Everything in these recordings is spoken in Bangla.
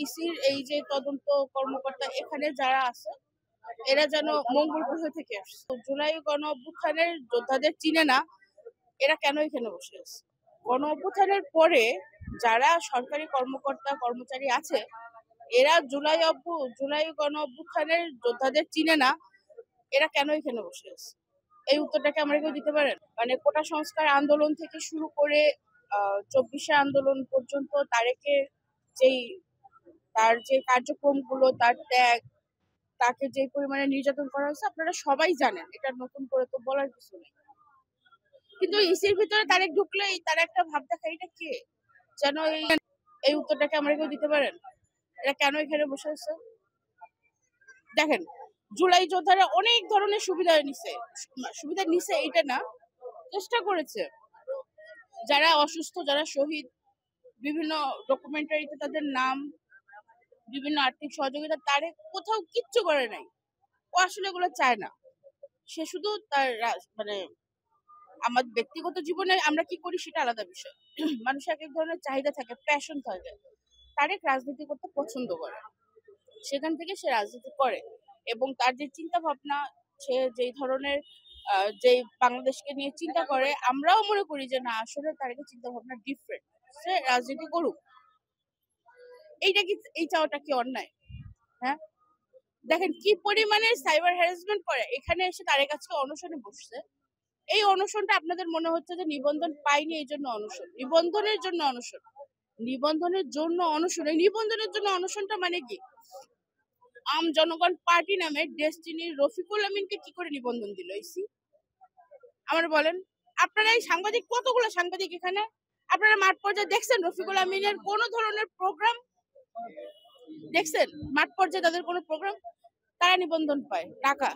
ইসির এই যে তদন্ত কর্মকর্তা এখানে যারা আছে এরা যেন মঙ্গল গ্রহ থেকে আসছে। জুলাই গণ অভ্যুত্থানের যোদ্ধাদের চিনে না, এরা কেন এখানে বসে আছে? গণ অভ্যুত্থানের পরে যারা সরকারি কর্মকর্তা কর্মচারী আছে এরা জুলাই গণ অভ্যুত্থানের যোদ্ধাদের চিনে না, এরা কেন এখানে বসে আছে? এই উত্তরটাকে আমরা কেউ দিতে পারেন? মানে কোটা সংস্কার আন্দোলন থেকে শুরু করে 24শে আন্দোলন পর্যন্ত তারেকের যেই তার যে কার্যক্রমগুলো, তার ত্যাগ, তাকে যে পরিমাণে নির্যাতন করা হয়েছে আপনারা সবাই জানেন, এটা নতুন করে তো বলার কিছু নেই। কিন্তু ইসির ভিতরে তারেক ঢুকলেই তার একটা ভাব দেখা, এটা কে যেন এই উত্তরটাকে আমরা কেউ দিতে পারেন? এরা কেন এখানে বসে আছে? দেখেন, জুলাই যোদ্ধারা অনেক ধরনের সুবিধা নিছে এটা না, চেষ্টা করেছে। যারা অসুস্থ, যারা শহীদ, বিভিন্ন ডকুমেন্টারিতে তাদের নাম, বিভিন্ন আর্থিক সহযোগিতা, তারে কোথাও কিচ্ছু করে নাই। ও আসলে এগুলো চায় না। সে শুধু তার মানে আমার ব্যক্তিগত জীবনে আমরা কি করি সেটা আলাদা বিষয়। মানুষের এক এক ধরনের চাহিদা থাকে, প্যাশন থাকে। তারেক রাজনীতি করতে পছন্দ করে, সেখান থেকে সে রাজনীতি করে এবং তার যে চিন্তা ভাবনা, সে যেই ধরনের যে বাংলাদেশকে নিয়ে চিন্তা করে, আমরাও মনে করি যে না আসলে তারেকের চিন্তা ভাবনা ডিফারেন্ট, সে রাজনীতি করুক। এই চাওয়াটা কি অন্যায়? হ্যাঁ, দেখেন কি পরিমাণে সাইবার হ্যারাসমেন্ট করে। এখানে এসে তারেক আজকে অনশনে বসছে। এই অনশনটা আপনাদের মনে হচ্ছে যে নিবন্ধন পাইনি এই জন্য অনশন, নিবন্ধনের জন্য অনশন, নিবন্ধনের জন্য অনশন। এই নিবন্ধনের জন্য অনশনটা মানে কি? আম জনগণ পার্টি নামে ডেস্টিনির রফিকুল আমিনকে কি করে নিবন্ধন দিল ইসি? আমার বলেন, আপনারা এই সাংবাদিক, কতগুলো সাংবাদিক এখানে, আপনারা মাঠ পর্যায়ে দেখছেন রফিকুল আমিনের কোন ধরনের প্রোগ্রাম দেখছেন? মাঠ পর্যায়ে তাদের কোনো প্রোগ্রাম? তারা নিবন্ধন পায় টাকা।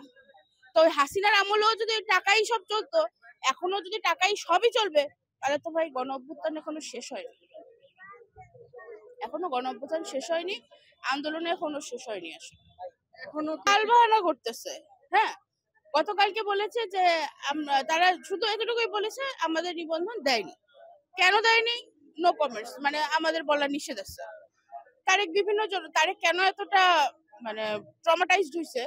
তো হাসিনার আমলেও যদি টাকাই সব চলতো, এখনো যদি টাকাই সবই চলবে, তাহলে তো ভাই গণ অভ্যুত্থান এখনো শেষ হয়নি। এখনো গণ অভ্যুত্থান শেষ হয়নি, আন্দোলন এখনো শেষ হয়নি। আসলে এখনো তালবাহানা করতেছে। হ্যাঁ, গতকালকে বলেছে যে তারা শুধু এতটুকুই বলেছে আমাদের নিবন্ধন দেয়নি। কেন দেয়নি? নো কমেন্টস, মানে আমাদের বলা নিষেধ আছে। তারেক কেন এতটা মানে ট্রমাটাইজড হয়েছে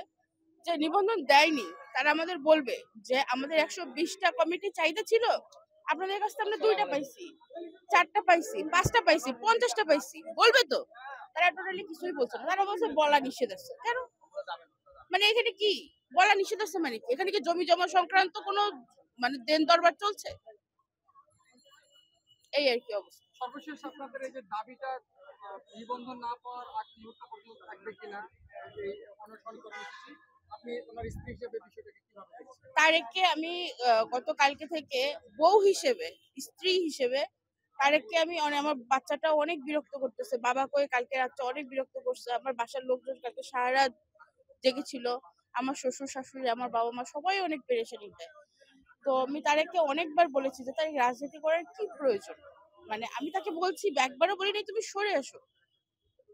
যে নিবন্ধন দেয়নি? তারা আমাদের বলবে যে আমাদের 120টা কমিটি চাহিদা ছিল, আপনাদের কাছ থেকে আমরা 2টা পাইছি, 4টা পাইছি, 5টা পাইছি, 50টা পাইছি, বলবে তো? তারা টোটালি কিছুই বলছে না, তারা বলছে বলা নিষেধ আছে। কেন? মানে এখানে কি বলা নিষেধ আছে? মানে কি এখানে কি জমি জমা সংক্রান্ত কোনো মানে দেন দরবার চলছে? এই আর কি অবস্থা। সর্বশেষ আপনাদের এই যে দাবিটা নিবন্ধন না পাওয়ার আগ মুহূর্ত পর্যন্ত থাকবে কিনা এই অনশন কর্মসূচি, আপনি ওনার স্ত্রী হিসেবে বিষয়টাকে কিভাবে দেখছেন? তারেককে আমি গতকালকে থেকে বউ হিসেবে, স্ত্রী হিসেবে তারেককে আমি আমার বাচ্চাটা অনেক বিরক্ত করতেছে। বাবা কই কালকে রাত্রে অনেক বিরক্ত করছে। আমার বাসার লোকজন কালকে সারা রাত জেগেছিল। আমার শ্বশুর শাশুড়ি, আমার বাবা মা সবাই অনেক পেরেশানি দেয়। তো আমি তারেককে অনেকবার বলেছি যে তারেক রাজনীতি করার কি প্রয়োজন? মানে আমি তাকে বলছি, একবারও বলি নাই তুমি সরে আসো।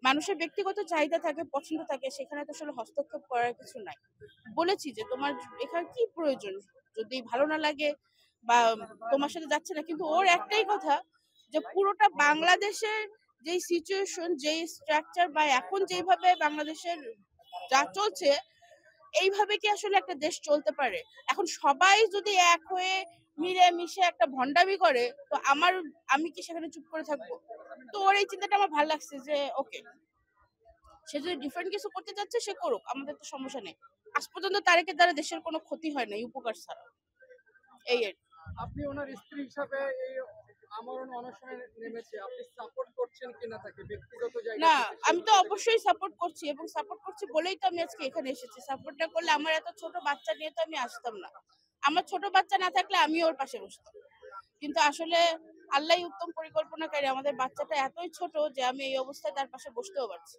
মানুষের ব্যক্তিগত চাহিদা থাকে, পছন্দ থাকে, সেখানে তো আসলে হস্তক্ষেপ করার কিছু নাই। বলেছি যে তোমার এখানে কি প্রয়োজন, যদি ভালো না লাগে বা তোমার সাথে যাচ্ছে না। কিন্তু ওর একটাই কথা যে পুরোটা বাংলাদেশের যেই সিচুয়েশন, যেই স্ট্রাকচার বা এখন যেইভাবে বাংলাদেশের যা চলছে, এইভাবে কি আসলে একটা দেশ চলতে পারে? এখন সবাই যদি এক হয়ে মিলে মিশে একটা ভণ্ডামি করে, তো আমি কি সেখানে চুপ করে থাকবো? তো ওর এই চিন্তাটা আমার ভালো লাগছে যে ওকে, সে যদি ডিফারেন্ট কিছু করতে চাচ্ছে সে করুক, আমাদের তো সমস্যা নেই। আজ পর্যন্ত তারেকের দ্বারা দেশের কোনো ক্ষতি হয় না, উপকার ছাড়া। এই আর কি। আপনি ওনার স্ত্রী হিসাবে এই আমরণ অনশনে নেমেছে, আপনি সাপোর্ট করছেন কিনা তাকে ব্যক্তিগত জায়গা না, থেকে? আমি তো অবশ্যই সাপোর্ট করছি এবং সাপোর্ট করছি বলেই তো আমি আজকে এখানে এসেছি। সাপোর্ট না করলে আমার এত ছোট বাচ্চা নিয়ে তো আমি আসতাম না। আমার ছোট বাচ্চা না থাকলে আমি ওর পাশে বসতাম। কিন্তু আসলে আল্লাহই উত্তম পরিকল্পনাকারী। আমাদের বাচ্চাটা এতই ছোট যে আমি এই অবস্থায় তার পাশে বসতেও পারছি।